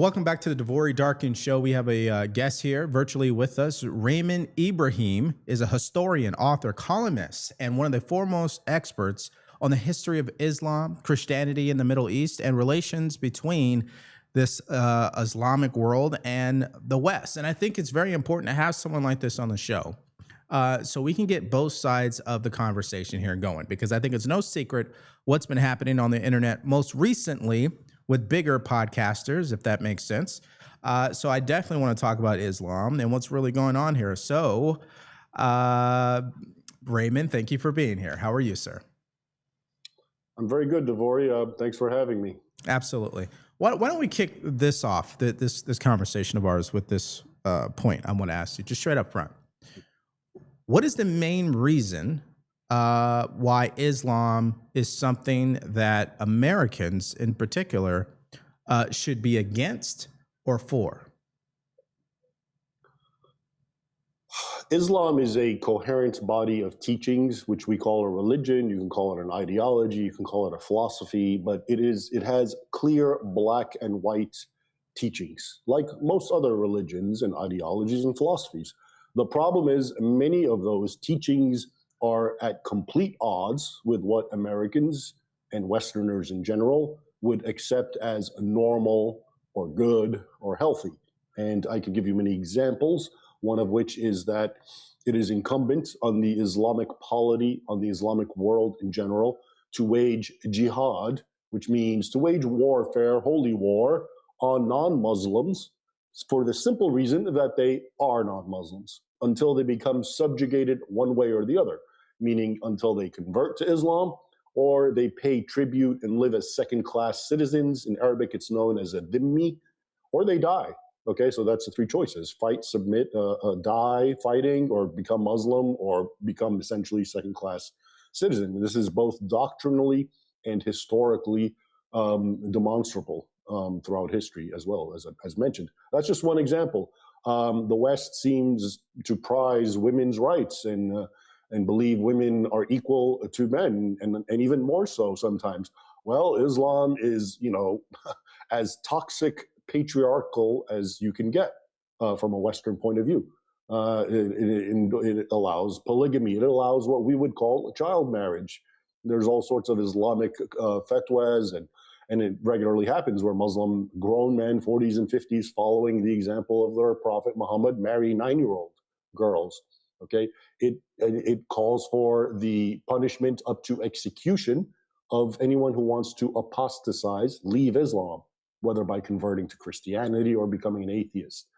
Welcome back to the Devory Darkins show. We have a guest here virtually with us. Raymond Ibrahim is a historian, author, columnist, and one of the foremost experts on the history of Islam, Christianity in the Middle East, and relations between this Islamic world and the West. And I think it's very important to have someone like this on the show so we can get both sides of the conversation here going, because I think it's no secret what's been happening on the internet most recently with bigger podcasters, if that makes sense. So I definitely want to talk about Islam and what's really going on here. So, Raymond, thank you for being here. How are you, sir? I'm very good, Devory. Thanks for having me. Absolutely. Why don't we kick this off, this conversation of ours, with this point I want to ask you, just straight up front. What is the main reason why Islam is something that Americans in particular should be against or for? Islam is a coherent body of teachings, which we call a religion. You can call it an ideology, you can call it a philosophy, but it has clear black and white teachings, like most other religions and ideologies and philosophies. The problem is many of those teachings are at complete odds with what Americans and Westerners in general would accept as normal or good or healthy. And I could give you many examples, one of which is that it is incumbent on the Islamic polity, on the Islamic world in general, to wage jihad, which means to wage warfare, holy war, on non-Muslims for the simple reason that they are non-Muslims until they become subjugated one way or the other, meaning until they convert to Islam or they pay tribute and live as second-class citizens. In Arabic, it's known as a dhimmi, or they die. Okay, so that's the three choices: fight, submit, die fighting, or become Muslim, or become essentially second-class citizen. This is both doctrinally and historically demonstrable throughout history as well, as mentioned. That's just one example. The West seems to prize women's rights and believe women are equal to men, and even more so sometimes. Well, Islam is, as toxic, patriarchal as you can get from a Western point of view. It allows polygamy. It allows what we would call child marriage. There's all sorts of Islamic fatwas, and it regularly happens where Muslim grown men, 40s and 50s, following the example of their Prophet Muhammad, marry 9-year-old girls. Okay, it calls for the punishment up to execution of anyone who wants to apostatize, leave Islam, whether by converting to Christianity or becoming an atheist.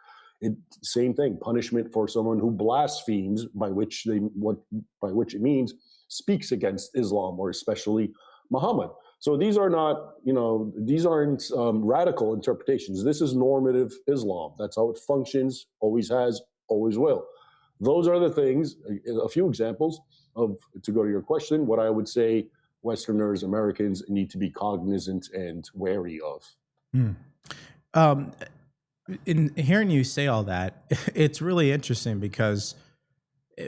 Same thing, punishment for someone who blasphemes, by which it means speaks against Islam, or especially Muhammad. So these are not, these aren't radical interpretations. This is normative Islam. That's how it functions, always has, always will. Those are the things, a few examples of, to go to your question, what I would say Westerners, Americans need to be cognizant and wary of. In hearing you say all that, it's really interesting because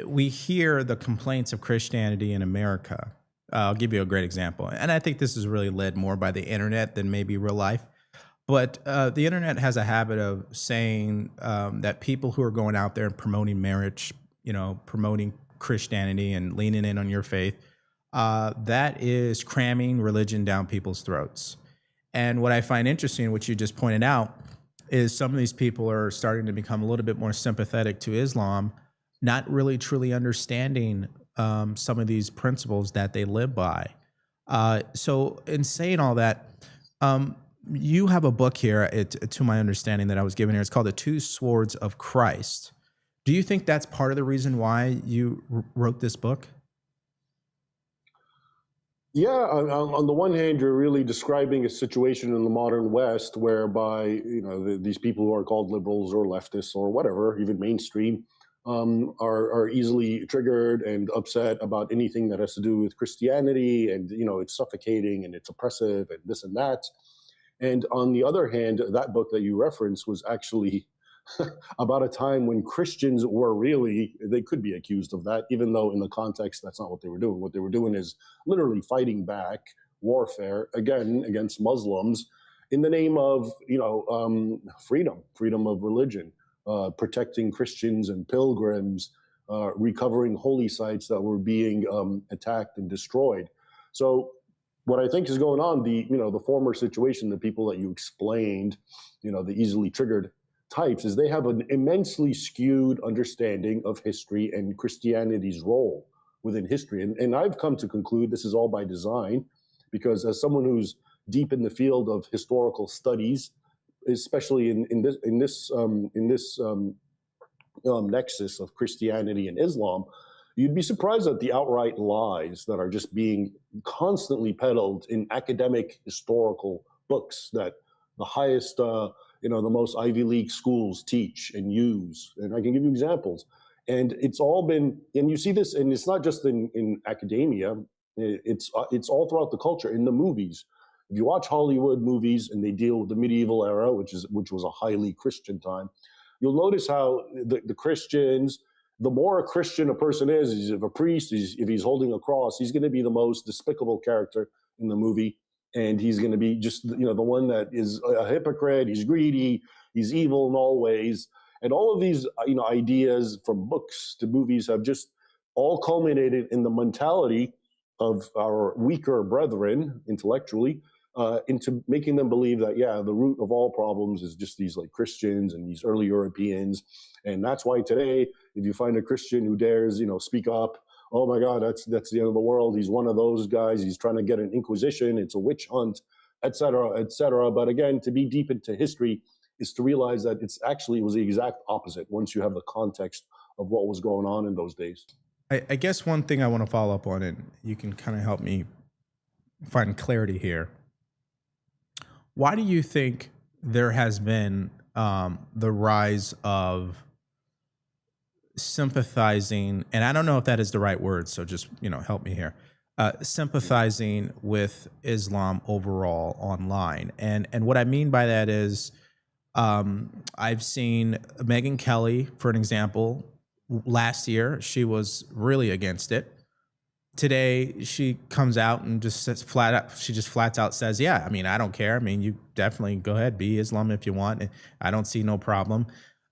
we hear the complaints of Christianity in America. I'll give you a great example. And I think this is really led more by the internet than maybe real life. But the internet has a habit of saying that people who are going out there and promoting marriage, promoting Christianity and leaning in on your faith, that is cramming religion down people's throats. And what I find interesting, which you just pointed out, is some of these people are starting to become a little bit more sympathetic to Islam, not really truly understanding some of these principles that they live by. So in saying all that, you have a book here, to my understanding, that I was given here. It's called The Two Swords of Christ. Do you think that's part of the reason why you wrote this book? Yeah, on the one hand, you're really describing a situation in the modern West whereby, these people who are called liberals or leftists or whatever, even mainstream, are easily triggered and upset about anything that has to do with Christianity, and, it's suffocating and it's oppressive and this and that. And on the other hand, that book that you referenced was actually about a time when Christians they could be accused of that, even though in the context, that's not what they were doing. What they were doing is literally fighting back, warfare, again, against Muslims, in the name of, freedom of religion, protecting Christians and pilgrims, recovering holy sites that were being attacked and destroyed. So what I think is going on, the former situation, the people that you explained, the easily triggered types, is they have an immensely skewed understanding of history and Christianity's role within history. And I've come to conclude this is all by design, because as someone who's deep in the field of historical studies, especially in this nexus of Christianity and Islam, you'd be surprised at the outright lies that are just being constantly peddled in academic historical books that the highest, the most Ivy League schools teach and use. And I can give you examples. And it's all been, and you see this, and it's not just in academia, it's all throughout the culture, in the movies. If you watch Hollywood movies and they deal with the medieval era, which was a highly Christian time, you'll notice how the Christians, the more a Christian a person is, if a priest, if he's holding a cross, he's going to be the most despicable character in the movie. And he's going to be just, the one that is a hypocrite, he's greedy, he's evil in all ways. And all of these, ideas from books to movies have just all culminated in the mentality of our weaker brethren intellectually, into making them believe that, the root of all problems is just these like Christians and these early Europeans. And that's why today, if you find a Christian who dares, speak up, oh my God, that's the end of the world. He's one of those guys. He's trying to get an inquisition. It's a witch hunt, et cetera, et cetera. But again, to be deep into history is to realize that it was the exact opposite once you have the context of what was going on in those days. I guess one thing I want to follow up on, and you can kind of help me find clarity here. Why do you think there has been the rise of sympathizing, and I don't know if that is the right word, so just help me here, sympathizing with Islam overall online? And what I mean by that is, I've seen Megyn Kelly, for an example. Last year, she was really against it. Today, she comes out and just says flat out says, yeah, I mean, I don't care. I mean, you definitely go ahead, be Islam if you want. I don't see no problem.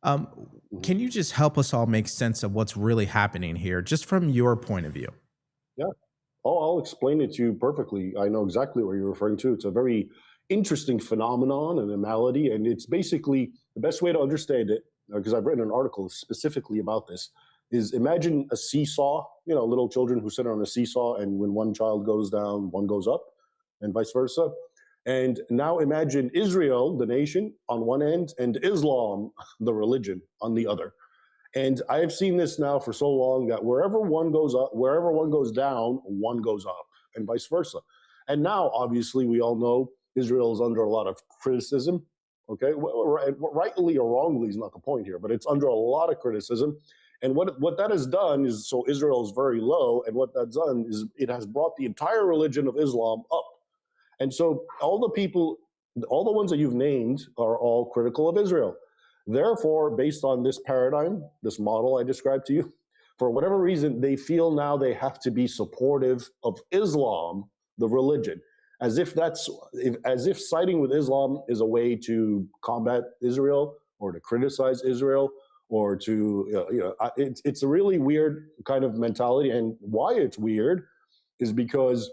Can you just help us all make sense of what's really happening here, just from your point of view? Yeah. Oh, I'll explain it to you perfectly. I know exactly what you're referring to. It's a very interesting phenomenon and a malady. And it's basically the best way to understand it, because I've written an article specifically about this, is imagine a seesaw, little children who sit on a seesaw, and when one child goes down, one goes up, and vice versa. And now imagine Israel, the nation, on one end, and Islam, the religion, on the other. And I've seen this now for so long that wherever one goes up, wherever one goes down, one goes up, and vice versa. And now, obviously, we all know Israel is under a lot of criticism. Okay, rightly or wrongly is not the point here, but it's under a lot of criticism. And what that has done is, so Israel is very low, and what that's done is it has brought the entire religion of Islam up. And so all the ones that you've named are all critical of Israel. Therefore, based on this paradigm, this model I described to you, for whatever reason, they feel now they have to be supportive of Islam, the religion, as if siding with Islam is a way to combat Israel or to criticize Israel or to, it's a really weird kind of mentality. And why it's weird is because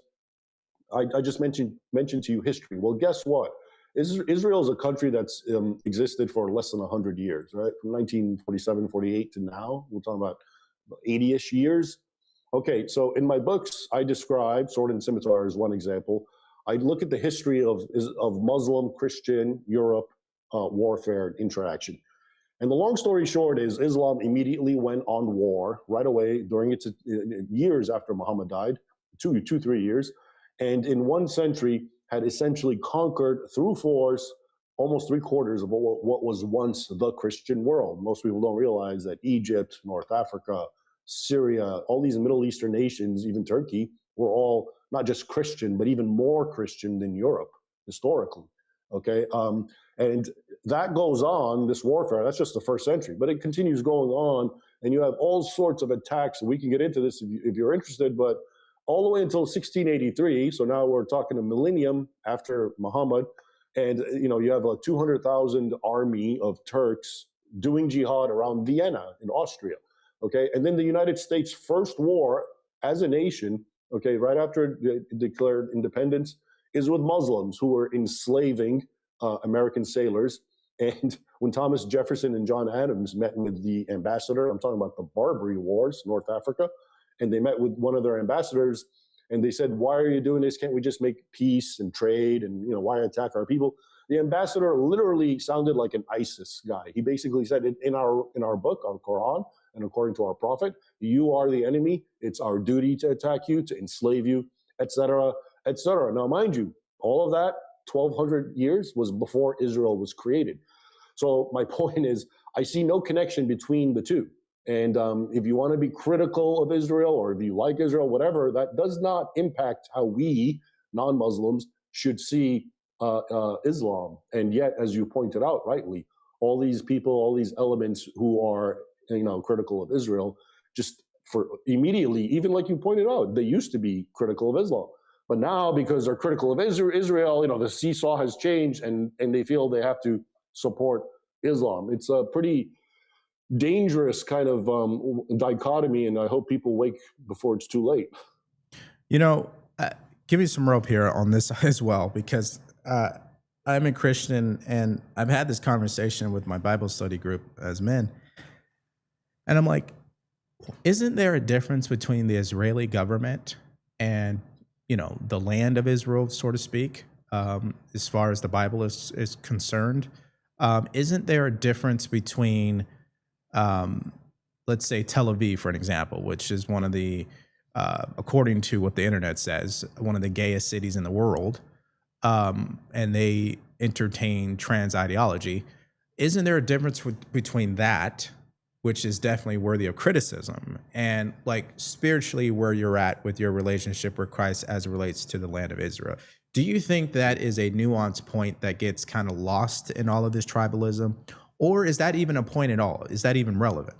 I just mentioned to you history. Well, guess what? Israel is a country that's existed for less than 100 years, right? From 1947, 48 to now, we're talking about 80-ish years. Okay, so in my books, I describe, Sword and Scimitar is one example. I look at the history of Muslim, Christian, Europe warfare and interaction. And the long story short is Islam immediately went on war right away during its years after Muhammad died, 3 years. And in 1 century had essentially conquered through force almost 3/4 of what was once the Christian world. Most people don't realize that Egypt, North Africa, Syria, all these Middle Eastern nations, even Turkey, were all not just Christian, but even more Christian than Europe historically. Okay, and that goes on, this warfare, that's just the 1st century, but it continues going on, and you have all sorts of attacks. We can get into this if you're interested, but all the way until 1683, so now we're talking a millennium after Muhammad, And you have a 200,000 army of Turks doing jihad around Vienna in Austria. Okay, and then the United States' first war as a nation, okay, right after it declared independence, is with Muslims who were enslaving American sailors. And when Thomas Jefferson and John Adams met with the ambassador, I'm talking about the Barbary Wars, North Africa, and they met with one of their ambassadors, and they said, "Why are you doing this? Can't we just make peace and trade? And why attack our people?" The ambassador literally sounded like an ISIS guy. He basically said, "In our book, our Quran, and according to our prophet, you are the enemy. It's our duty to attack you, to enslave you, etc., etc." Now, mind you, all of that 1,200 years was before Israel was created. So my point is, I see no connection between the two. And if you want to be critical of Israel, or if you like Israel, whatever, that does not impact how we, non-Muslims, should see Islam. And yet, as you pointed out rightly, all these people, all these elements who are critical of Israel, just for immediately, even like you pointed out, they used to be critical of Islam. But now, because they're critical of Israel, the seesaw has changed, and they feel they have to support Islam. It's a pretty dangerous kind of dichotomy, and I hope people wake before it's too late. Give me some rope here on this as well, because I'm a Christian, and I've had this conversation with my Bible study group as men, and I'm like, isn't there a difference between the Israeli government and the land of Israel, so to speak, as far as the Bible is concerned? Isn't there a difference between, let's say, Tel Aviv, for an example, which is one of the, according to what the internet says, one of the gayest cities in the world, and they entertain trans ideology? Isn't there a difference between that, which is definitely worthy of criticism, and like spiritually where you're at with your relationship with Christ as it relates to the land of Israel? Do you think that is a nuanced point that gets kind of lost in all of this tribalism, or is that even a point at all? Is that even relevant?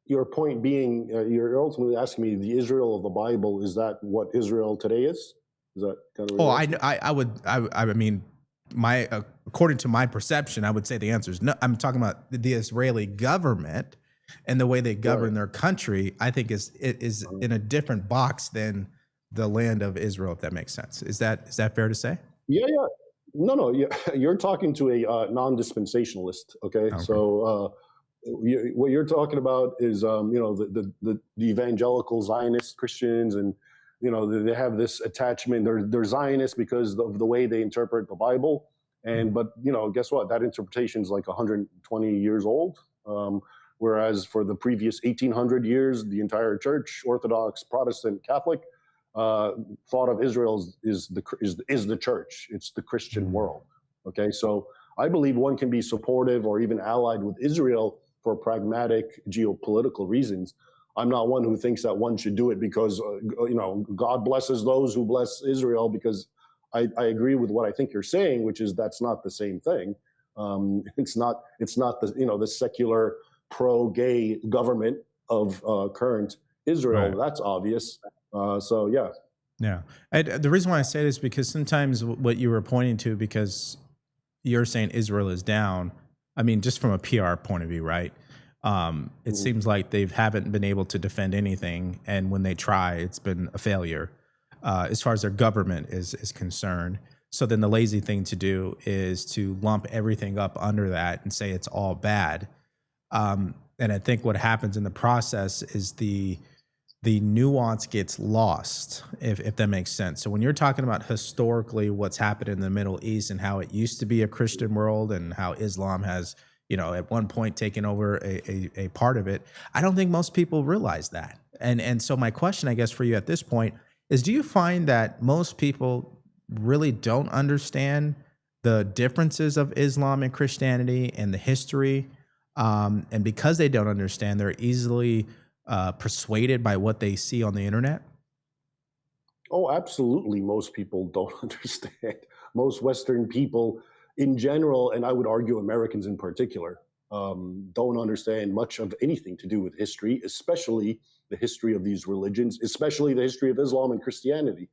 Your point being, you're ultimately asking me, the Israel of the Bible, is that what Israel today is? Is that kind of? I mean, according to my perception, I would say the answer is no. I'm talking about the Israeli government and the way they govern their country. I think is in a different box than the land of Israel, if that makes sense. Is that fair to say? Yeah. No. You're talking to a non-dispensationalist. Okay. So what you're talking about is the evangelical Zionist Christians, and they have this attachment. They're Zionists because of the way they interpret the Bible. And but guess what? That interpretation is like 120 years old. Whereas for the previous 1,800 years, the entire church, Orthodox, Protestant, Catholic, thought of Israel is the church. It's the Christian world. Okay, so I believe one can be supportive or even allied with Israel for pragmatic geopolitical reasons. I'm not one who thinks that one should do it because God blesses those who bless Israel, because I agree with what I think you're saying, which is that's not the same thing. It's not the secular pro-gay government of current Israel. Right. That's obvious. So yeah. Yeah. The reason why I say this is because sometimes what you were pointing to, because you're saying Israel is down, I mean, just from a PR point of view, right? It seems like they haven't been able to defend anything, and when they try, it's been a failure as far as their government is concerned. So then the lazy thing to do is to lump everything up under that and say it's all bad. And I think what happens in the process is the nuance gets lost, if that makes sense. So when you're talking about historically what's happened in the Middle East and how it used to be a Christian world and how Islam has, at one point taken over a part of it, I don't think most people realize that. And so my question, I guess, for you at this point is, do you find that most people really don't understand the differences of Islam and Christianity and the history? And because they don't understand, they're easily persuaded by what they see on the internet? Oh, absolutely. Most people don't understand. Most Western people in general, and I would argue Americans in particular, don't understand much of anything to do with history, especially the history of these religions, especially the history of Islam and Christianity.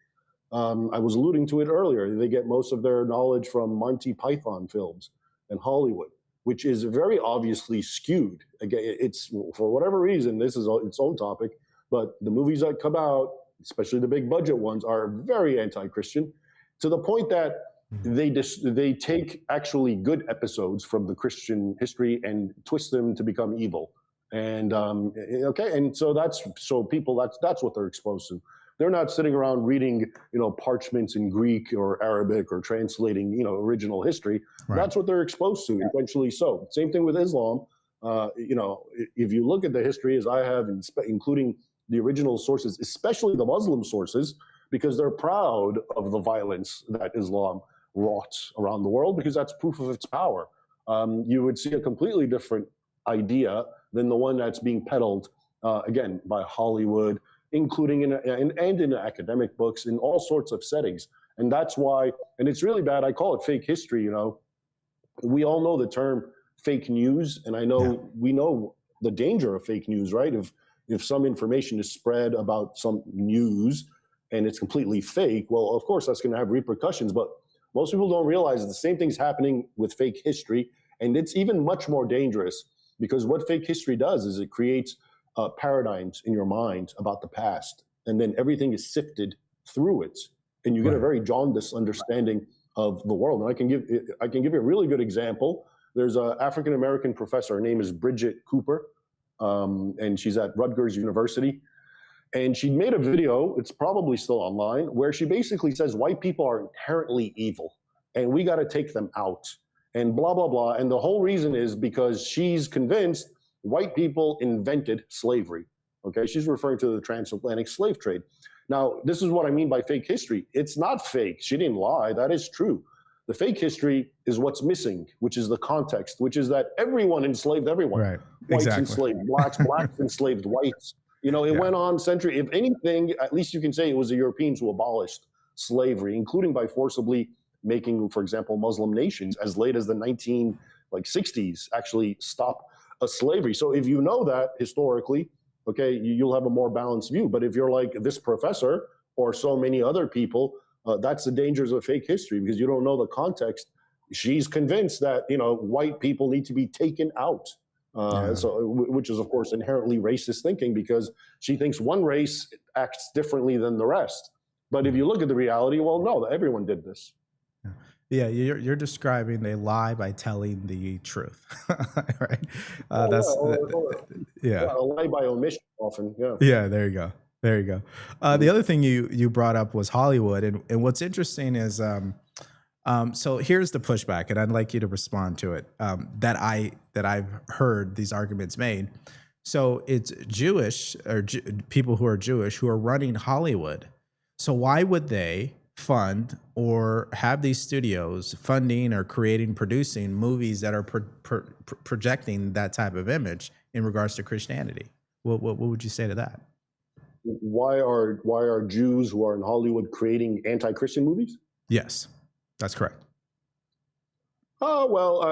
I was alluding to it earlier. They get most of their knowledge from Monty Python films and Hollywood, which is very obviously skewed. Again, it's for whatever reason, this is its own topic, but the movies that come out, especially the big budget ones, are very anti-Christian, to the point that they take actually good episodes from the Christian history and twist them to become evil. And and so people that's what they're exposed to. They're not sitting around reading, parchments in Greek or Arabic or translating, original history. Right. That's what they're exposed to, eventually. So same thing with Islam. If you look at the history, as I have, including the original sources, especially the Muslim sources, because they're proud of the violence that Islam wrought around the world, because that's proof of its power. You would see a completely different idea than the one that's being peddled, again, by Hollywood, including in academic books, in all sorts of settings. And that's why, and it's really bad, I call it fake history, We all know the term fake news, and we know the danger of fake news, right? If some information is spread about some news and it's completely fake, well, of course, that's going to have repercussions. But most people don't realize the same thing's happening with fake history, and it's even much more dangerous, because what fake history does is it creates paradigms in your mind about the past, and then everything is sifted through it, and you get a very jaundiced understanding of the world. And I can give you a really good example. There's an African American professor. Her name is Bridget Cooper, and she's at Rutgers University. And she made a video, it's probably still online, where she basically says white people are inherently evil and we got to take them out and blah, blah, blah. And the whole reason is because she's convinced white people invented slavery. Okay, she's referring to the transatlantic slave trade. Now, this is what I mean by fake history. It's not fake. She didn't lie. That is true. The fake history is what's missing, which is the context, which is that everyone enslaved everyone. Right. Whites enslaved blacks, blacks enslaved whites. It went on century. If anything, at least you can say it was the Europeans who abolished slavery, including by forcibly making, for example, Muslim nations as late as the 1960s actually stop slavery. So if you know that historically, okay, you'll have a more balanced view. But if you're like this professor or so many other people, that's the dangers of fake history, because you don't know the context. She's convinced that, white people need to be taken out. Which is, of course, inherently racist thinking, because she thinks one race acts differently than the rest. But if you look at the reality, well, no, everyone did this. Yeah, you're describing they lie by telling the truth, right? A lie by omission often. Yeah. Yeah, there you go. There you go. The other thing you brought up was Hollywood, and what's interesting is. So here's the pushback, and I'd like you to respond to it. That I've heard these arguments made. So it's Jewish or people who are Jewish who are running Hollywood. So why would they fund or have these studios funding or producing movies that are projecting that type of image in regards to Christianity? What would you say to that? Why are Jews who are in Hollywood creating anti-Christian movies? Yes. That's correct. Oh, well,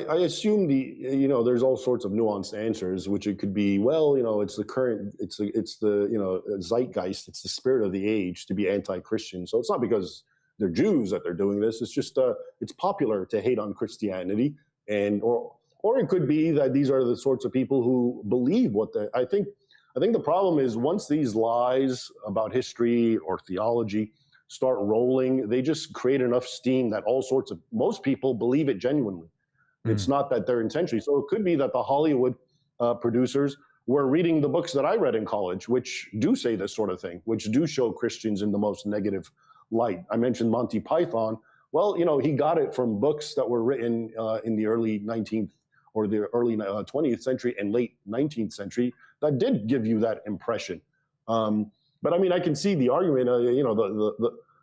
I assume there's all sorts of nuanced answers, which it could be, it's the current, it's the zeitgeist, it's the spirit of the age to be anti-Christian. So it's not because they're Jews that they're doing this. It's just, it's popular to hate on Christianity, or it could be that these are the sorts of people who believe I think the problem is, once these lies about history or theology start rolling, they just create enough steam that most people believe it genuinely. It's not that they're intentionally. So it could be that the Hollywood producers were reading the books that I read in college, which do say this sort of thing, which do show Christians in the most negative light. I mentioned Monty Python. Well, he got it from books that were written in the early 19th or the early 20th century and late 19th century that did give you that impression. But I mean, I can see the argument,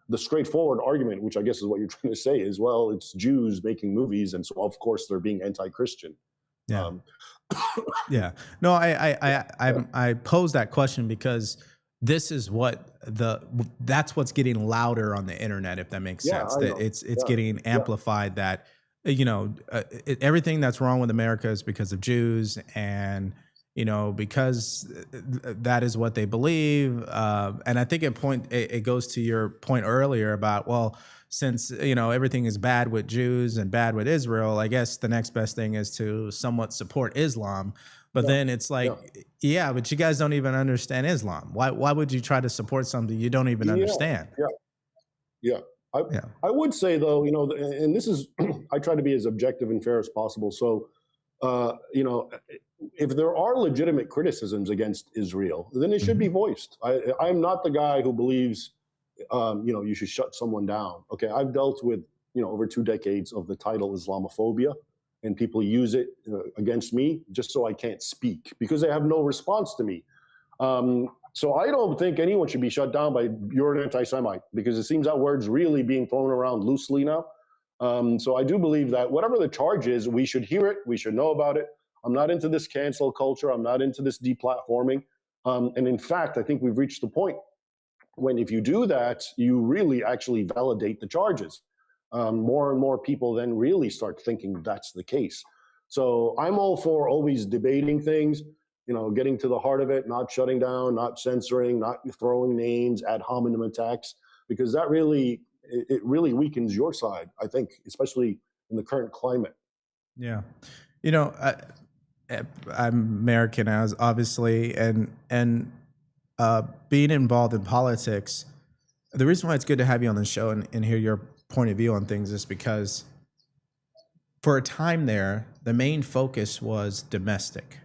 the straightforward argument, which I guess is what you're trying to say, is, well, it's Jews making movies, and so of course they're being anti-Christian. Yeah. Yeah. No, I pose that question because this is that's what's getting louder on the internet, if that makes sense. That it's getting amplified that everything that's wrong with America is because of Jews, and because that is what they believe. And I think it goes to your point earlier about, well, since everything is bad with Jews and bad with Israel, I guess the next best thing is to somewhat support Islam. But Yeah, then it's like, yeah, yeah, but you guys don't even understand Islam. Why would you try to support something you don't even yeah, understand? yeah, yeah. I Yeah. I would say though, and this is I try to be as objective and fair as possible. So, if there are legitimate criticisms against Israel, then it should be Mhm. voiced. I'm not the guy who believes, you should shut someone down. Okay, I've dealt with over 2 decades of the title Islamophobia, and people use it against me just so I can't speak because they have no response to me. So I don't think anyone should be shut down by "you're an anti-Semite" because it seems that word's really being thrown around loosely now. So I do believe that whatever the charge is, we should hear it, we should know about it. I'm not into this cancel culture. I'm not into this deplatforming. And in fact, I think we've reached the point when if you do that, you really actually validate the charges. More and more people then really start thinking that's the case. So I'm all for always debating things, getting to the heart of it, not shutting down, not censoring, not throwing names, ad hominem attacks, because that really it really weakens your side. I think, especially in the current climate. Yeah. You know, I, I'm American, as obviously, and being involved in politics. The reason why it's good to have you on the show and hear your point of view on things is because for a time there, the main focus was domestic.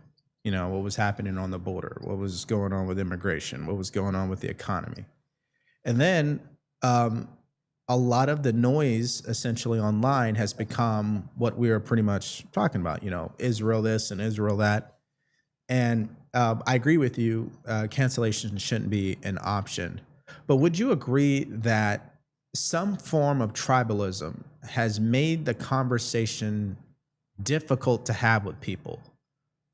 What was happening on the border, what was going on with immigration, what was going on with the economy. And then um, a lot of the noise essentially online has become what we are pretty much talking about, Israel this and Israel that. And I agree with you, cancellation shouldn't be an option. But would you agree that some form of tribalism has made the conversation difficult to have with people?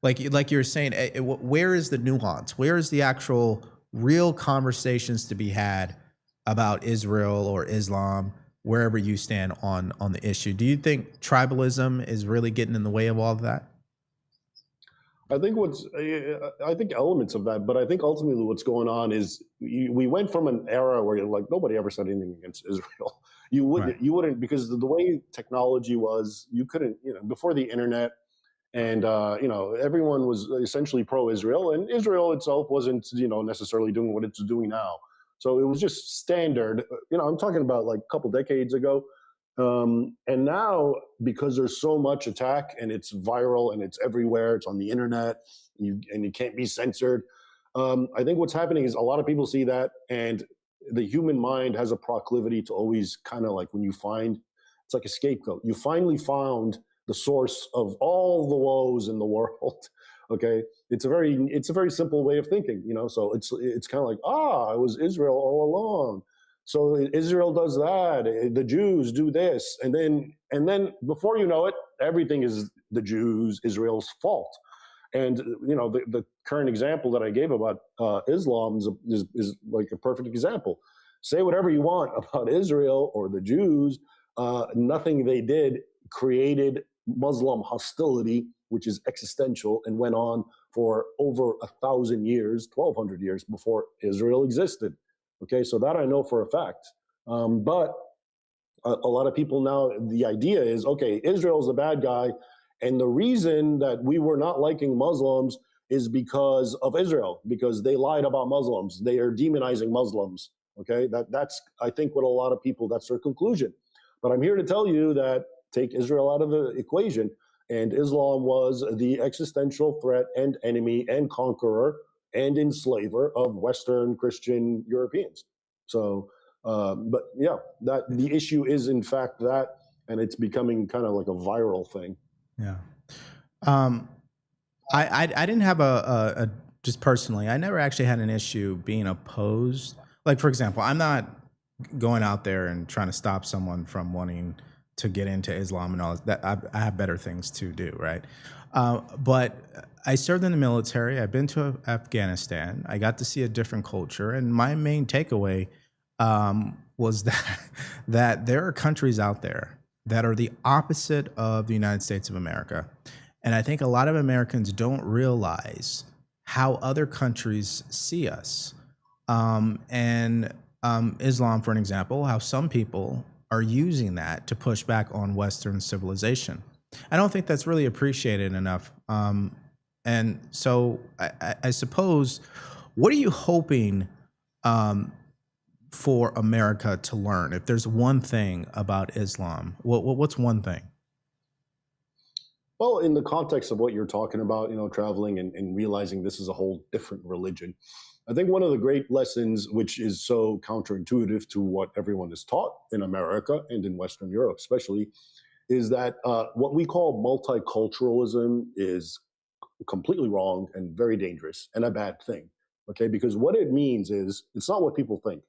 Like you were saying, where is the nuance? Where is the actual real conversations to be had about Israel or Islam, wherever you stand on the issue? Do you think tribalism is really getting in the way of all of that? I think elements of that, but I think ultimately what's going on is we went from an era where like nobody ever said anything against Israel. Right. You wouldn't because the way technology was, you couldn't, before the internet, and everyone was essentially pro-Israel, and Israel itself wasn't necessarily doing what it's doing now. So it was just standard. I'm talking about like a couple decades ago. And now, because there's so much attack and it's viral and it's everywhere, it's on the internet, and you can't be censored. I think what's happening is a lot of people see that, and the human mind has a proclivity to always kind of like when you find it's like a scapegoat. You finally found the source of all the woes in the world. Okay, it's a very simple way of thinking. So it's kind of like it was Israel all along. So Israel does that. The Jews do this, and then before you know it, everything is the Jews, Israel's fault. And the current example that I gave about Islam is like a perfect example. Say whatever you want about Israel or the Jews, nothing they did created Muslim hostility, which is existential and went on for over 1,000 years, 1,200 years before Israel existed. Okay, so that I know for a fact. But a lot of people now, the idea is okay, Israel's the bad guy. And the reason that we were not liking Muslims is because of Israel, because they lied about Muslims. They are demonizing Muslims. Okay, that's I think what a lot of people, that's their conclusion. But I'm here to tell you that take Israel out of the equation, and Islam was the existential threat and enemy and conqueror and enslaver of Western Christian Europeans. So, but yeah, that the issue is in fact that, and it's becoming kind of like a viral thing. Yeah. Um, I didn't have a just personally, I never actually had an issue being opposed. Like, for example, I'm not going out there and trying to stop someone from wanting to get into Islam and all that. I have better things to do, right? But I served in the military. I've been to Afghanistan. I got to see a different culture, and my main takeaway was that that there are countries out there that are the opposite of the United States of America, And I think a lot of Americans don't realize how other countries see us. And Islam, for an example, how some people are using that to push back on Western civilization. I don't think that's really appreciated enough. And so I suppose, what are you hoping for America to learn? If there's one thing about Islam, what's one thing? Well, in the context of what you're talking about, traveling and realizing this is a whole different religion, I think one of the great lessons, which is so counterintuitive to what everyone is taught in America and in Western Europe, especially, is that what we call multiculturalism is completely wrong and very dangerous and a bad thing. Okay, because what it means is it's not what people think.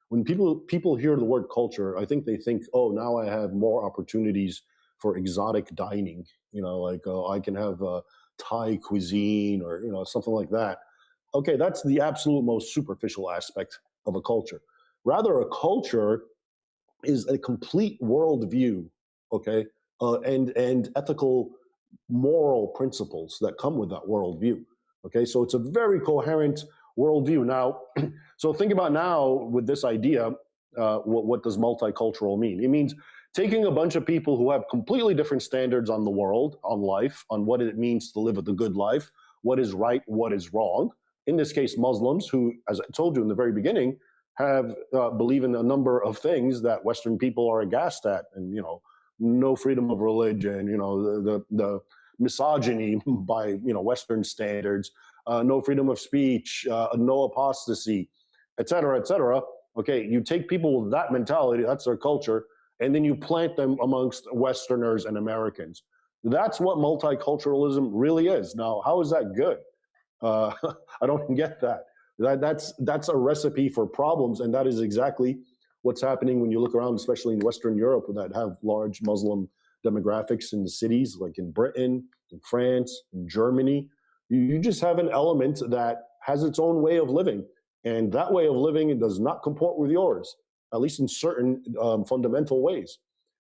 When people hear the word culture, I think they think, oh, now I have more opportunities for exotic dining. Like I can have Thai cuisine or something like that. Okay, that's the absolute most superficial aspect of a culture. Rather, a culture is a complete worldview, okay, and ethical, moral principles that come with that worldview. Okay, so it's a very coherent worldview. Now, so think about now with this idea, what does multicultural mean? It means taking a bunch of people who have completely different standards on the world, on life, on what it means to live a good life, what is right, what is wrong. In this case, Muslims, who, as I told you in the very beginning, have believe in a number of things that Western people are aghast at, and no freedom of religion, the misogyny by Western standards, no freedom of speech, no apostasy, et cetera, et cetera. Okay, you take people with that mentality, that's their culture, and then you plant them amongst Westerners and Americans. That's what multiculturalism really is. Now, how is that good? I don't get that. That's a recipe for problems, and that is exactly what's happening when you look around, especially in Western Europe, that have large Muslim demographics in the cities, like in Britain, in France, in Germany. You just have an element that has its own way of living, and that way of living does not comport with yours, at least in certain fundamental ways.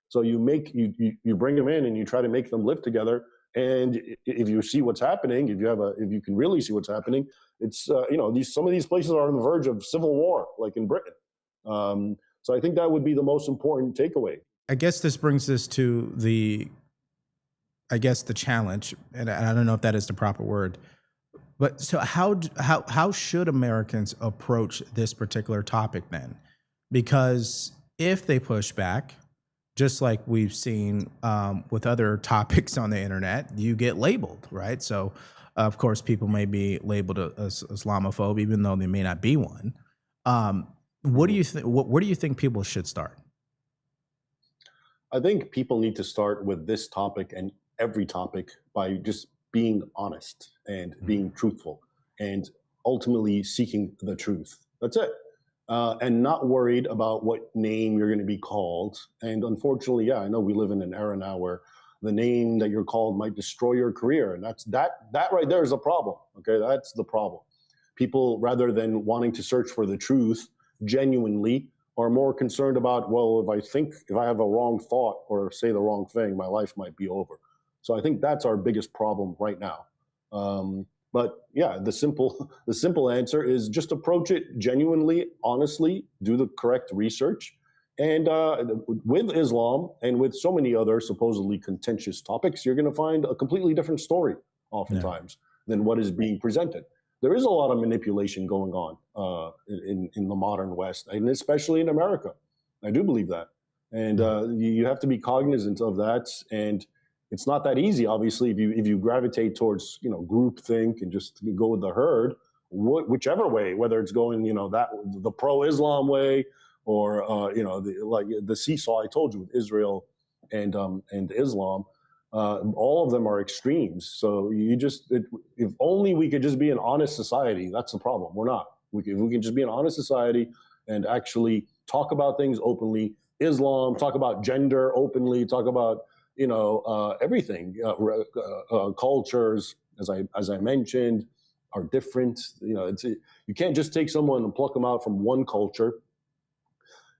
So you bring them in and you try to make them live together. And if you see what's happening, if you can really see what's happening, it's some of these places are on the verge of civil war, like in Britain. So I think that would be the most important takeaway. I guess this brings us to the challenge, and I don't know if that is the proper word. But so how should Americans approach this particular topic then? Because if they push back, just like we've seen with other topics on the internet, you get labeled, right? So, of course, people may be labeled as Islamophobe, even though they may not be one. What do you think? Where do you think people should start? I think people need to start with this topic and every topic by just being honest and being truthful and ultimately seeking the truth. That's it. And not worried about what name you're going to be called. And unfortunately, yeah, I know we live in an era now where the name that you're called might destroy your career. And that right there is a problem. Okay, that's the problem. People, rather than wanting to search for the truth genuinely, are more concerned about, well, if I have a wrong thought or say the wrong thing, my life might be over. So I think that's our biggest problem right now. But yeah, the simple answer is just approach it genuinely, honestly, do the correct research. And with Islam and with so many other supposedly contentious topics, you're going to find a completely different story oftentimes than what is being presented. There is a lot of manipulation going on in the modern West, and especially in America. I do believe that. And you have to be cognizant of that. And it's not that easy, obviously, if you gravitate towards groupthink and just go with the herd, whichever way, whether it's going the pro-Islam way or like the seesaw I told you with Israel and Islam, all of them are extremes. So if only we could just be an honest society. That's the problem. We're not. If we can just be an honest society and actually talk about things openly, Islam, talk about gender openly, talk about everything. Cultures, as I mentioned, are different. You can't just take someone and pluck them out from one culture.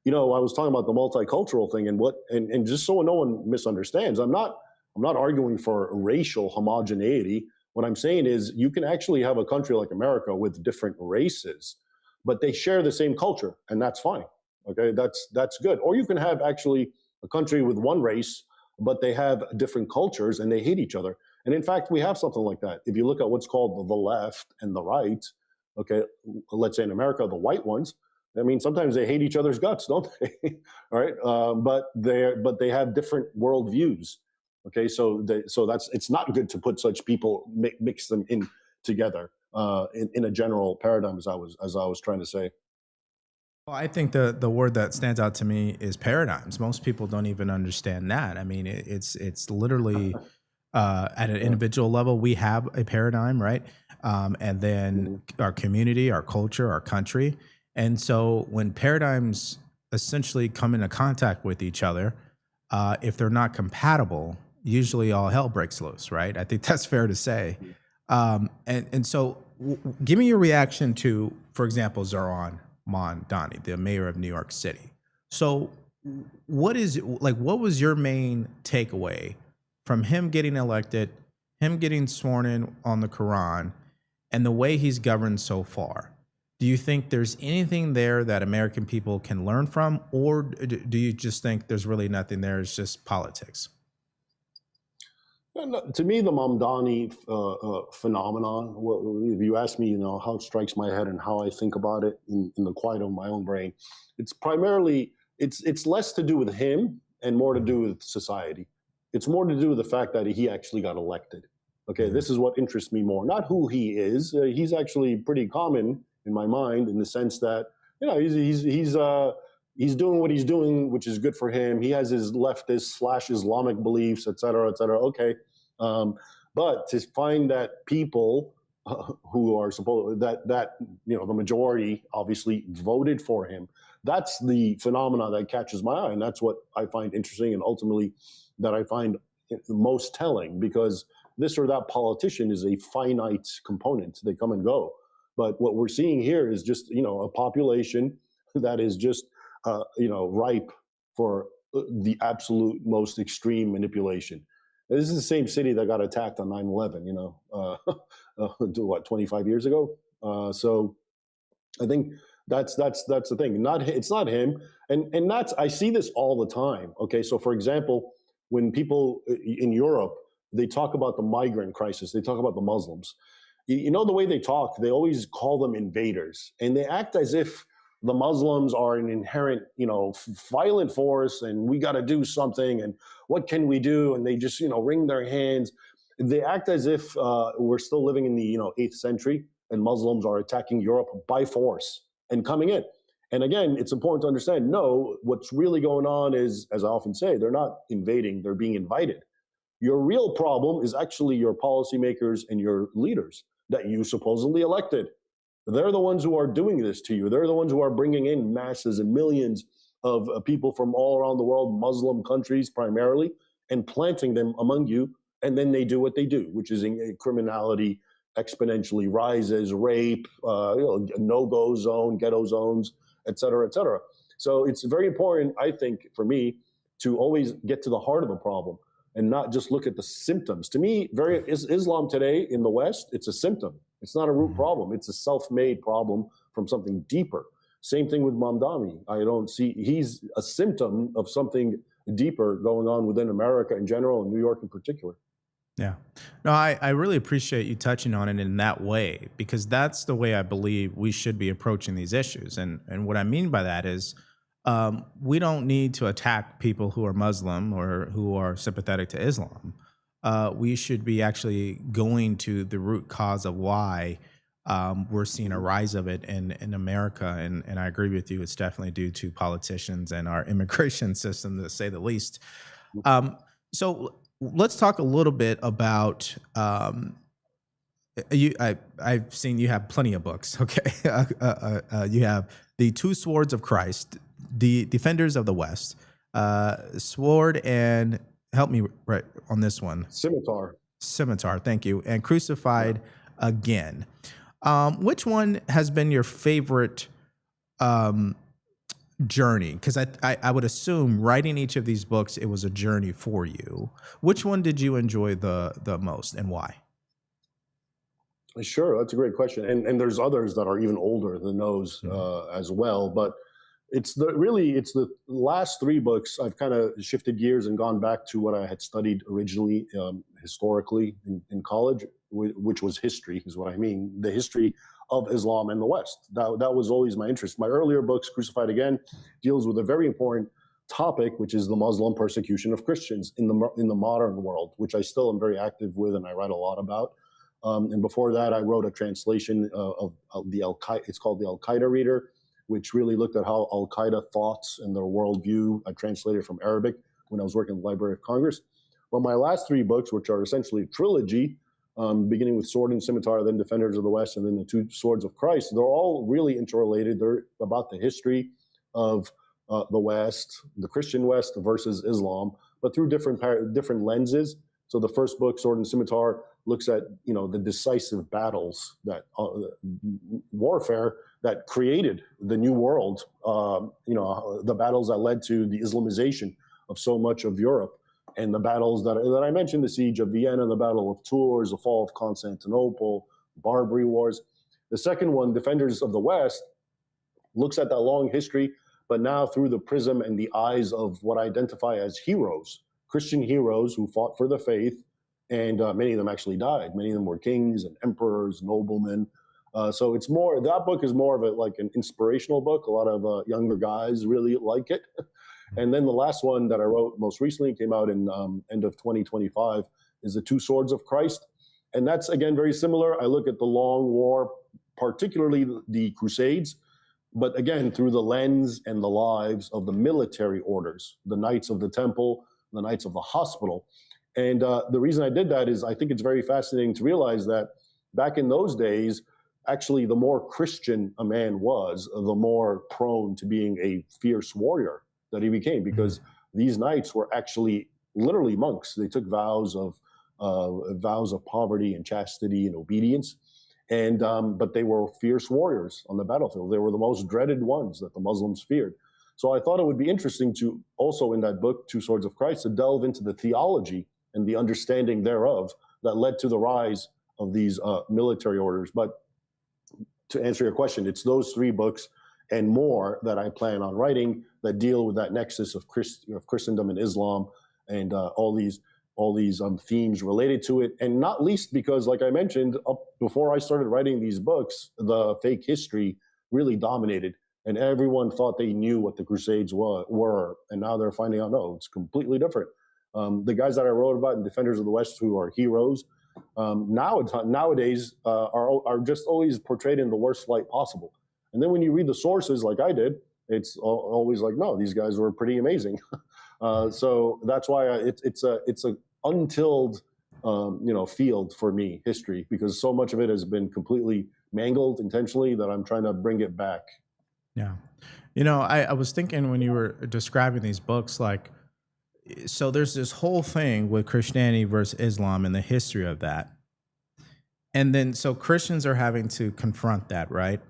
I was talking about the multicultural thing and just so no one misunderstands, I'm not I'm not arguing for racial homogeneity. What I'm saying is you can actually have a country like America with different races, but they share the same culture, and that's fine. Okay, that's good. Or you can have actually a country with one race, but they have different cultures and they hate each other. And in fact, we have something like that. If you look at what's called the left and the right, okay, let's say in America, the white ones, I mean, sometimes they hate each other's guts, don't they? All right, but they have different worldviews. Okay, so that's it's not good to put such people mix them in together in a general paradigm, as I was trying to say. Well, I think the word that stands out to me is paradigms. Most people don't even understand that. I mean, it's literally at an Yeah. individual level, we have a paradigm, right? And then Hmm. our community, our culture, our country. And so when paradigms essentially come into contact with each other, if they're not compatible, usually all hell breaks loose, right? I think that's fair to say. And so, give me your reaction to, for example, Zoran Mondani, the mayor of New York City. So, what is like? What was your main takeaway from him getting elected, him getting sworn in on the Quran, and the way he's governed so far? Do you think there's anything there that American people can learn from, or do you just think there's really nothing there? It's just politics. Yeah, no, to me, the Mamdani phenomenon, if you ask me, how it strikes my head and how I think about it in the quiet of my own brain, it's primarily, it's less to do with him and more to do with society. It's more to do with the fact that he actually got elected. Okay, Mhm. this is what interests me more, not who he is. He's actually pretty common in my mind in the sense that, he's doing what he's doing, which is good for him. He has his leftist slash Islamic beliefs, et cetera, et cetera. Okay, um, but to find that people who are supposed that the majority obviously voted for him, that's the phenomena that catches my eye, and that's what I find interesting, and ultimately that I find most telling, because this or that politician is a finite component. They come and go. But what we're seeing here is just a population that is just ripe for the absolute most extreme manipulation. This is the same city that got attacked on 9/11, what, 25 years ago? So I think that's the thing. It's not him, and that's I see this all the time. Okay, so for example, when people in Europe they talk about the migrant crisis, they talk about the Muslims. You know the way they talk, they always call them invaders, and they act as if the Muslims are an inherent, violent force, and we got to do something. And what can we do? And they just, wring their hands. They act as if we're still living in the, 8th century, and Muslims are attacking Europe by force and coming in. And again, it's important to understand, no, what's really going on is, as I often say, they're not invading, they're being invited. Your real problem is actually your policymakers and your leaders that you supposedly elected. They're the ones who are doing this to you. They're the ones who are bringing in masses and millions of people from all around the world, Muslim countries primarily, and planting them among you. And then they do what they do, which is criminality exponentially rises, rape, no-go zone, ghetto zones, et cetera, et cetera. So it's very important, I think, for me, to always get to the heart of the problem and not just look at the symptoms. To me, Islam today in the West, it's a symptom. It's not a root Mhm. problem. It's a self-made problem from something deeper. Same thing with Mamdani. I don't see he's a symptom of something deeper going on within America in general and New York in particular. Yeah. No, I really appreciate you touching on it in that way, because that's the way I believe we should be approaching these issues. And what I mean by that is we don't need to attack people who are Muslim or who are sympathetic to Islam. We should be actually going to the root cause of why we're seeing a Mhm. rise of it in America. And I agree with you. It's definitely due to politicians and our immigration system, to say the least. So let's talk a little bit about you. I've seen you have plenty of books. Okay, you have the Two Swords of Christ, the Defenders of the West, Sword, and help me right on this one, Scimitar. Scimitar. Thank you, and Yeah. Crucified Again. Which one has been your favorite um, journey? Because I would assume writing each of these books, it was a journey for you. Which one did you enjoy the most, and why? Sure, that's a great question, and there's others that are even older than those as well. But it's the last three books. I've kind of shifted gears and gone back to what I had studied originally, historically in college, which was history, is what I mean. The history of Islam and the West. That was always my interest. My earlier books, Crucified Again, deals with a very important topic, which is the Muslim persecution of Christians in the modern world, which I still am very active with and I write a lot about. And before that, I wrote a translation of the Al-Qaeda. It's called the Al-Qaeda Reader, which really looked at how Al-Qaeda thoughts and their worldview. I translated from Arabic when I was working in the Library of Congress. But my last three books, which are essentially a trilogy, beginning with Sword and Scimitar, then Defenders of the West, and then the Two Swords of Christ, they're all really interrelated. They're about the history of the West, the Christian West versus Islam, but through different lenses. So the first book, Sword and Scimitar, looks at the decisive battles that warfare that created the new world. The battles that led to the Islamization of so much of Europe, and the battles that I mentioned: the siege of Vienna, the Battle of Tours, the fall of Constantinople, Barbary Wars. The second one, Defenders of the West, looks at that long history, but now through the prism and the eyes of what I identify as heroes, Christian heroes who fought for the faith. And many of them actually died. Many of them were kings and emperors, noblemen. So it's more, that book is more of an inspirational book. A lot of younger guys really like it. And then the last one that I wrote most recently came out in end of 2025 is The Two Swords of Christ. And that's, again, very similar. I look at the long war, particularly the Crusades, but again, through the lens and the lives of the military orders, the Knights of the Temple, the Knights of the Hospital. And the reason I did that is I think it's very fascinating to realize that back in those days, actually, the more Christian a man was, the more prone to being a fierce warrior that he became, because these knights were actually literally monks. They took vows of poverty and chastity and obedience, and but they were fierce warriors on the battlefield. They were the most dreaded ones that the Muslims feared. So I thought it would be interesting to also, in that book, Two Swords of Christ, to delve into the theology and the understanding thereof that led to the rise of these military orders. But to answer your question, it's those three books and more that I plan on writing that deal with that nexus of Christendom and Islam, and all these themes related to it. And not least because, like I mentioned, before I started writing these books, the fake history really dominated. And everyone thought they knew what the Crusades were. And now they're finding out, no, it's completely different. The guys that I wrote about in Defenders of the West, who are heroes, nowadays are just always portrayed in the worst light possible. And then when you read the sources, like I did, it's always like, no, these guys were pretty amazing. So that's why it's a untilled field for me, history, because so much of it has been completely mangled intentionally that I'm trying to bring it back. Yeah. I was thinking when you were describing these books, so there's this whole thing with Christianity versus Islam and the history of that. And then, so Christians are having to confront that, right?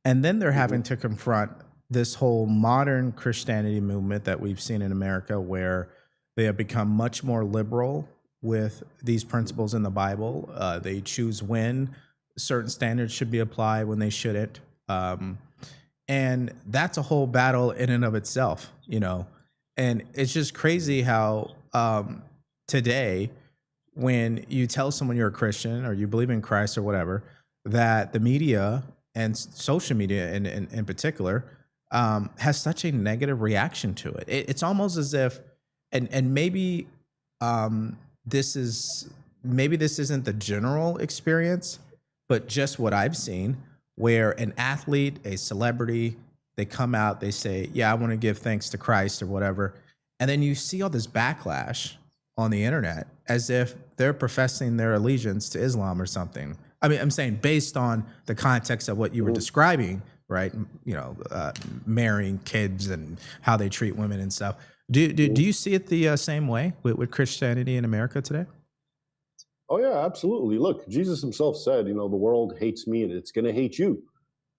And then they're having to confront this whole modern Christianity movement that we've seen in America, where they have become much more liberal with these principles in the Bible. They choose when certain standards should be applied, when they shouldn't. And that's a whole battle in and of itself, And it's just crazy how today, when you tell someone you're a Christian or you believe in Christ or whatever, that the media and social media in particular has such a negative reaction to it. It's almost as if, and maybe this isn't the general experience, but just what I've seen, where an athlete, a celebrity, they come out, they say, yeah, I want to give thanks to Christ or whatever. And then you see all this backlash on the internet as if they're professing their allegiance to Islam or something. I mean, I'm saying based on the context of what you were describing, right? Marrying kids and how they treat women and stuff. Do you see it the same way with Christianity in America today? Oh, yeah, absolutely. Look, Jesus himself said, the world hates me and it's going to hate you.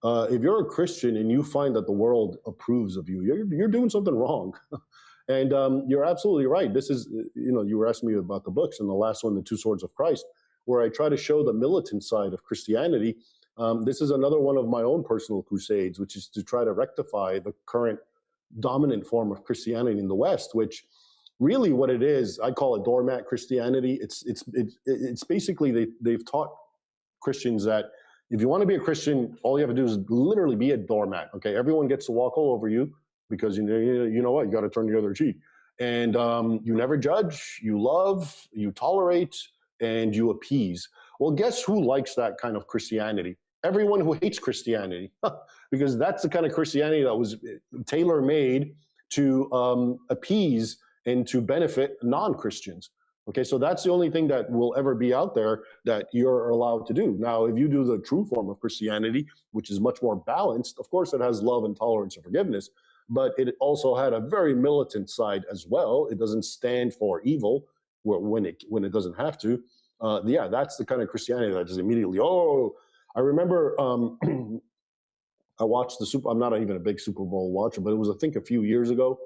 If you're a Christian and you find that the world approves of you, you're doing something wrong. And you're absolutely right. This is, you were asking me about the books, and the last one, The Two Swords of Christ, where I try to show the militant side of Christianity. This is another one of my own personal crusades, which is to try to rectify the current dominant form of Christianity in the West, which really what it is, I call it doormat Christianity. It's basically they've taught Christians that if you want to be a Christian, all you have to do is literally be a doormat. Okay, everyone gets to walk all over you because you know what, you got to turn the other cheek, and you never judge, you love, you tolerate, and you appease. Well, guess who likes that kind of Christianity? Everyone who hates Christianity, because that's the kind of Christianity that was tailor-made to appease and to benefit non-Christians. Okay, so that's the only thing that will ever be out there that you're allowed to do. Now, if you do the true form of Christianity, which is much more balanced, of course it has love and tolerance and forgiveness, but it also had a very militant side as well. It doesn't stand for evil when it doesn't have to. Yeah, that's the kind of Christianity that just immediately, I remember I watched I'm not even a big Super Bowl watcher, but it was, I think, a few years ago.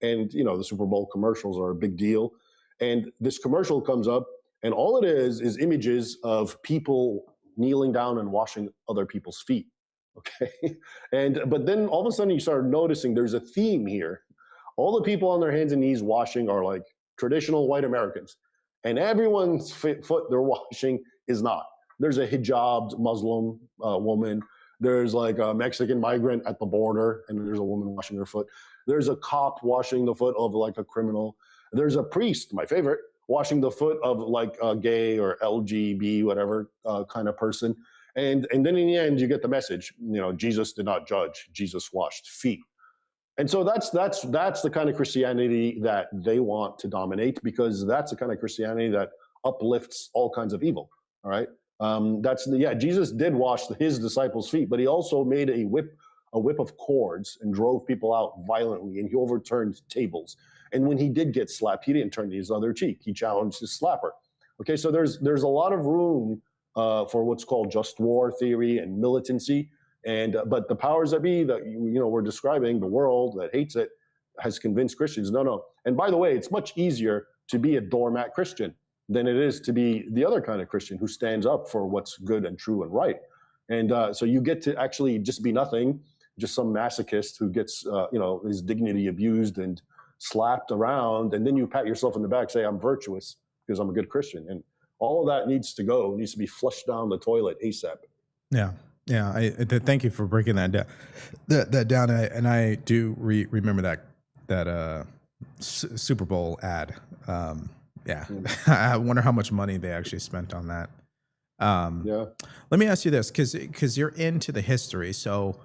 And, the Super Bowl commercials are a big deal. And this commercial comes up, and all it is images of people kneeling down and washing other people's feet. Okay. But then all of a sudden you start noticing there's a theme here. All the people on their hands and knees washing are like traditional white Americans, and everyone's foot they're washing is not. There's a hijabbed Muslim woman. There's like a Mexican migrant at the border, and there's a woman washing her foot. There's a cop washing the foot of like a criminal. There's a priest, my favorite, washing the foot of like a gay or LGB, whatever kind of person. And then in the end, you get the message, Jesus did not judge, Jesus washed feet. And so that's the kind of Christianity that they want to dominate, because that's the kind of Christianity that uplifts all kinds of evil. All right. Jesus did wash his disciples' feet, but he also made a whip of cords and drove people out violently, and he overturned tables. And when he did get slapped, he didn't turn his other cheek. He challenged his slapper. Okay, so there's a lot of room for what's called just war theory and militancy. But the powers that be that we're describing, the world that hates it, has convinced Christians, no. And by the way, it's much easier to be a doormat Christian than it is to be the other kind of Christian who stands up for what's good and true and right. And so you get to actually just be nothing, just some masochist who gets his dignity abused and slapped around, and then you pat yourself in the back, say I'm virtuous because I'm a good Christian, and all of that needs to go, needs to be flushed down the toilet ASAP. Yeah. Thank you for breaking that down. And I do remember that Super Bowl ad. I wonder how much money they actually spent on that. Let me ask you this, because you're into the history. So,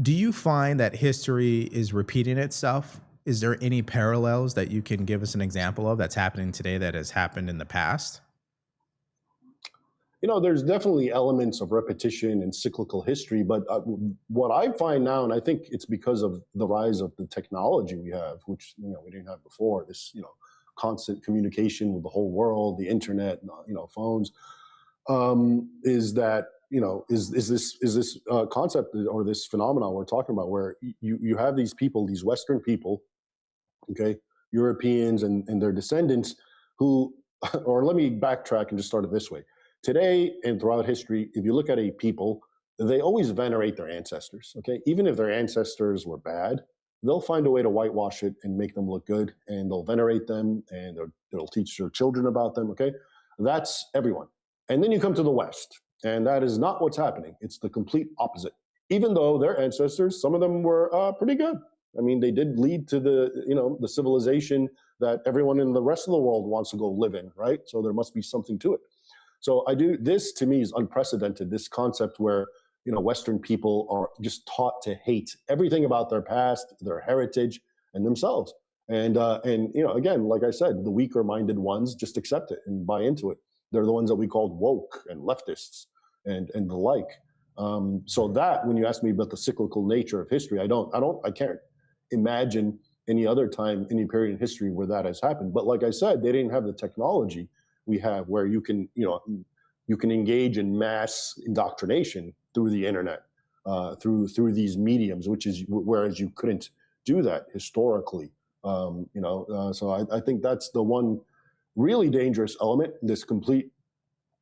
do you find that history is repeating itself? Is there any parallels that you can give us an example of that's happening today that has happened in the past? There's definitely elements of repetition and cyclical history, but what I find now, and I think it's because of the rise of the technology we have, which we didn't have before, this constant communication with the whole world, the internet, phones, is that is this concept or this phenomenon we're talking about, where you have these people, these Western people, okay, Europeans and their descendants who, or let me backtrack and just start it this way. Today and throughout history, if you look at a people, they always venerate their ancestors, okay? Even if their ancestors were bad, they'll find a way to whitewash it and make them look good, and they'll venerate them, and they'll teach their children about them, okay? That's everyone. And then you come to the West, and that is not what's happening. It's the complete opposite. Even though their ancestors, some of them were pretty good. I mean, they did lead to the civilization that everyone in the rest of the world wants to go live in, right? So there must be something to it. So this to me is unprecedented, this concept where, Western people are just taught to hate everything about their past, their heritage, and themselves. And again, like I said, the weaker minded ones just accept it and buy into it. They're the ones that we called woke and leftists and the like. So that, when you ask me about the cyclical nature of history, I can't imagine any other time, any period in history where that has happened. But like I said, they didn't have the technology we have, where you can engage in mass indoctrination through the internet. through these mediums, which is whereas you couldn't do that historically. So I think that's the one really dangerous element, this complete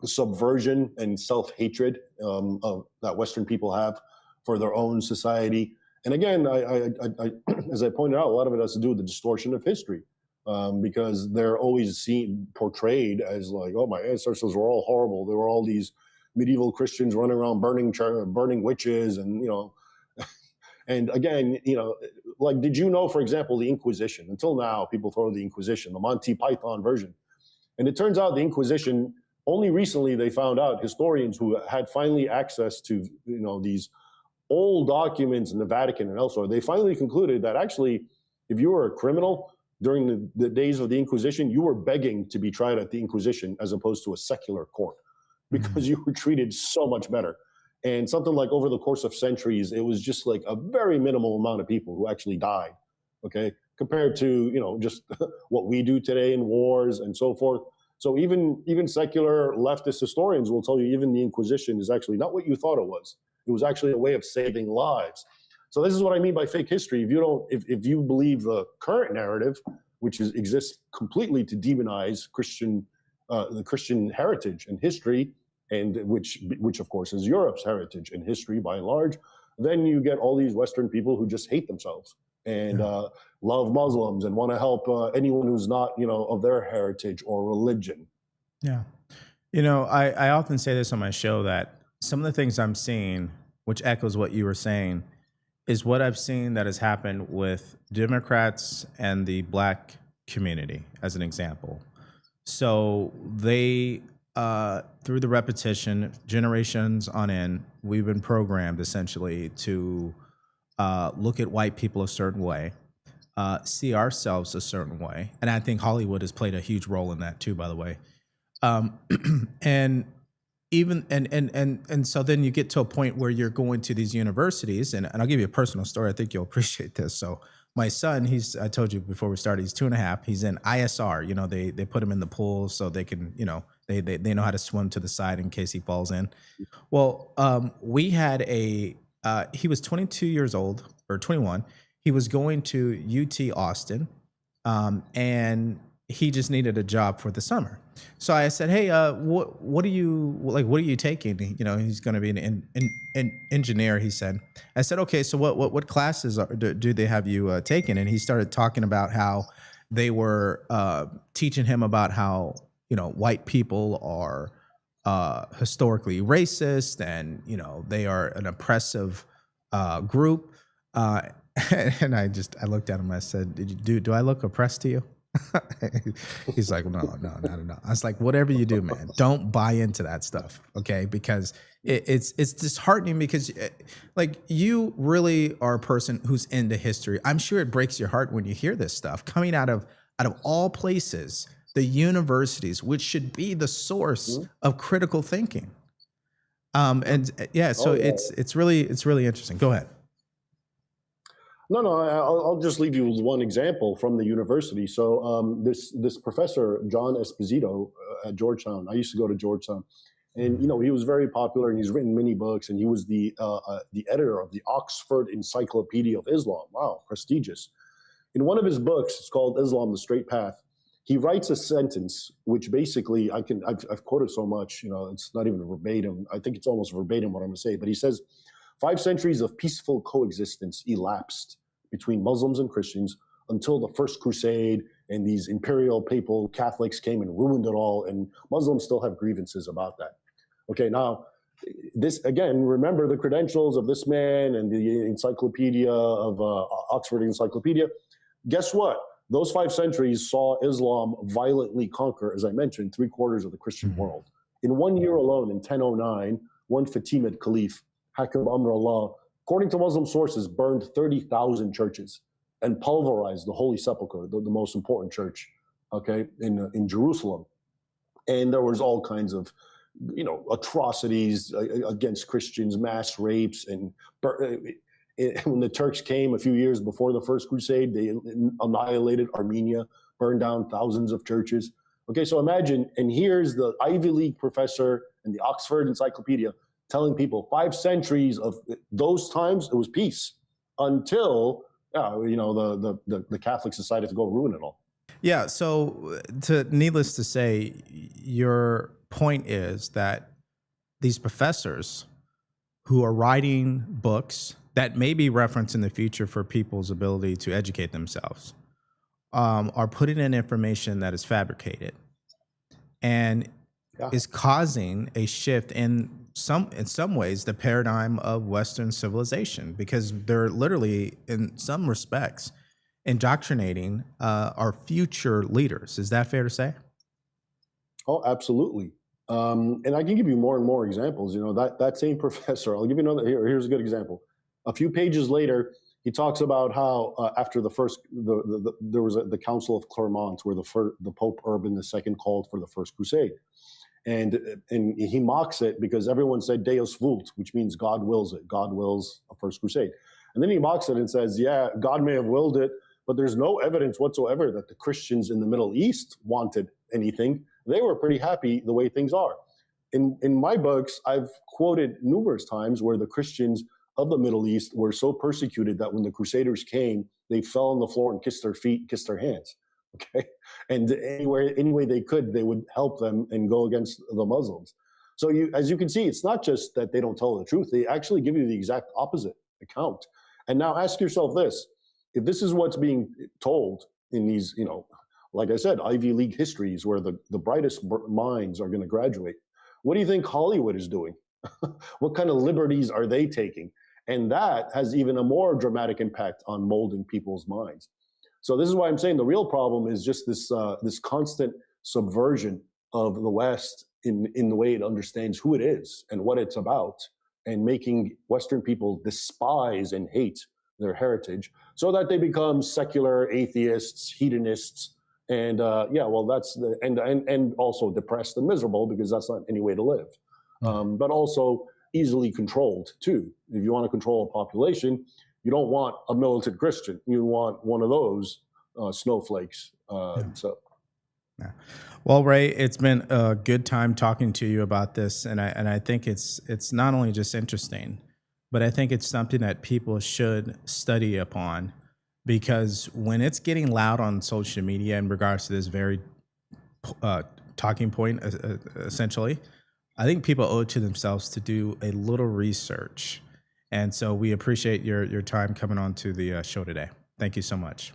subversion and self-hatred that Western people have for their own society. And again, I as I pointed out, a lot of it has to do with the distortion of history, because they're always portrayed as like, oh, my ancestors were all horrible. There were all these medieval Christians running around burning witches, and and again, like, did you know, for example, the Inquisition? Until now, people throw the Inquisition, the Monty Python version, and it turns out the Inquisition, only recently they found out, historians who had finally access to these old documents in the Vatican and elsewhere, they finally concluded that actually, if you were a criminal during the days of the Inquisition, you were begging to be tried at the Inquisition as opposed to a secular court, because you were treated so much better. And something like over the course of centuries, it was just like a very minimal amount of people who actually died, okay, compared to, just what we do today in wars and so forth. So even secular leftist historians will tell you even the Inquisition is actually not what you thought it was. It was actually a way of saving lives. So this is what I mean by fake history. If you believe the current narrative, which exists completely to demonize the Christian heritage and history, and which of course is Europe's heritage and history by and large, then you get all these Western people who just hate themselves and love Muslims and want to help anyone who's not of their heritage or religion. Yeah. I often say this on my show that some of the things I'm seeing, which echoes what you were saying, is what I've seen that has happened with Democrats and the Black community, as an example. So they, through the repetition, generations on end, we've been programmed essentially to look at white people a certain way, see ourselves a certain way. And I think Hollywood has played a huge role in that too, by the way. And even and so then you get to a point where you're going to these universities, and I'll give you a personal story. I think you'll appreciate this. So my son, I told you before we started, he's 2.5. He's in ISR. They put him in the pool so they can, they know how to swim to the side in case he falls in. Well, we had he was 22 years old or 21. He was going to UT Austin, and he just needed a job for the summer. So I said, hey, what are you taking? He's going to be an engineer, he said. I said, okay, so what classes do they have you taken? And he started talking about how they were teaching him about how, white people are historically racist, and, they are an oppressive group. And I looked at him, I said, do I look oppressed to you? He's like, no, not at all. I was like, whatever you do, man, don't buy into that stuff, okay? Because it's disheartening, because like, you really are a person who's into history. I'm sure it breaks your heart when you hear this stuff coming out of all places, the universities, which should be the source of critical thinking. It's really interesting. Go ahead. No, I'll just leave you with one example from the university. So this professor, John Esposito at Georgetown, I used to go to Georgetown, and he was very popular, and he's written many books, and he was the editor of the Oxford Encyclopedia of Islam. Wow, prestigious. In one of his books, it's called Islam: The Straight Path, he writes a sentence which basically I've quoted so much, it's not even verbatim. I think it's almost verbatim what I'm going to say, but he says, 5 centuries of peaceful coexistence elapsed between Muslims and Christians until the First Crusade, and these imperial papal Catholics came and ruined it all, and Muslims still have grievances about that. Okay, now, this, again, remember the credentials of this man and the encyclopedia of Oxford Encyclopedia. Guess what? Those 5 centuries saw Islam violently conquer, as I mentioned, 3/4 of the Christian world. In 1 year alone, in 1009, one Fatimid caliph, Hakim Amr Allah, according to Muslim sources, burned 30,000 churches and pulverized the Holy Sepulchre, the most important church, okay, in Jerusalem. And there was all kinds of, atrocities against Christians, mass rapes, and when the Turks came a few years before the First Crusade, they annihilated Armenia, burned down thousands of churches. Okay, so imagine, and here's the Ivy League professor in the Oxford Encyclopedia telling people 5 centuries of those times, it was peace until the Catholics decided to go ruin it all. Yeah. So, needless to say, your point is that these professors who are writing books that may be referenced in the future for people's ability to educate themselves are putting in information that is fabricated and Yeah. is causing a shift in some ways the paradigm of Western civilization, because they're literally, in some respects, indoctrinating our future leaders. Is that fair to say? Oh, absolutely. And I can give you more and more examples. That same professor, I'll give you another. Here's a good example. A few pages later, he talks about how after the first, there was the Council of Clermont, where the Pope Urban II called for the First Crusade, and he mocks it because everyone said Deus vult, which means God wills it. God wills a First Crusade, and then he mocks it and says, "Yeah, God may have willed it, but there's no evidence whatsoever that the Christians in the Middle East wanted anything. They were pretty happy the way things are." In my books, I've quoted numerous times where the Christians of the Middle East were so persecuted that when the Crusaders came, they fell on the floor and kissed their feet, kissed their hands. Okay, and any way they could, they would help them and go against the Muslims. So as you can see, it's not just that they don't tell the truth; they actually give you the exact opposite account. And now ask yourself this: if this is what's being told in these, like I said, Ivy League histories where the brightest minds are going to graduate, what do you think Hollywood is doing? What kind of liberties are they taking? And that has even a more dramatic impact on molding people's minds. So this is why I'm saying the real problem is just this constant subversion of the West in the way it understands who it is and what it's about, and making Western people despise and hate their heritage so that they become secular atheists, hedonists, and and also depressed and miserable, because that's not any way to live. But also easily controlled too. If you want to control a population, you don't want a militant Christian. You want one of those snowflakes. So, yeah. Well, Ray, it's been a good time talking to you about this, and I think it's not only just interesting, but I think it's something that people should study upon, because when it's getting loud on social media in regards to this very talking point, essentially, I think people owe it to themselves to do a little research. And so we appreciate your time coming on to the show today. Thank you so much.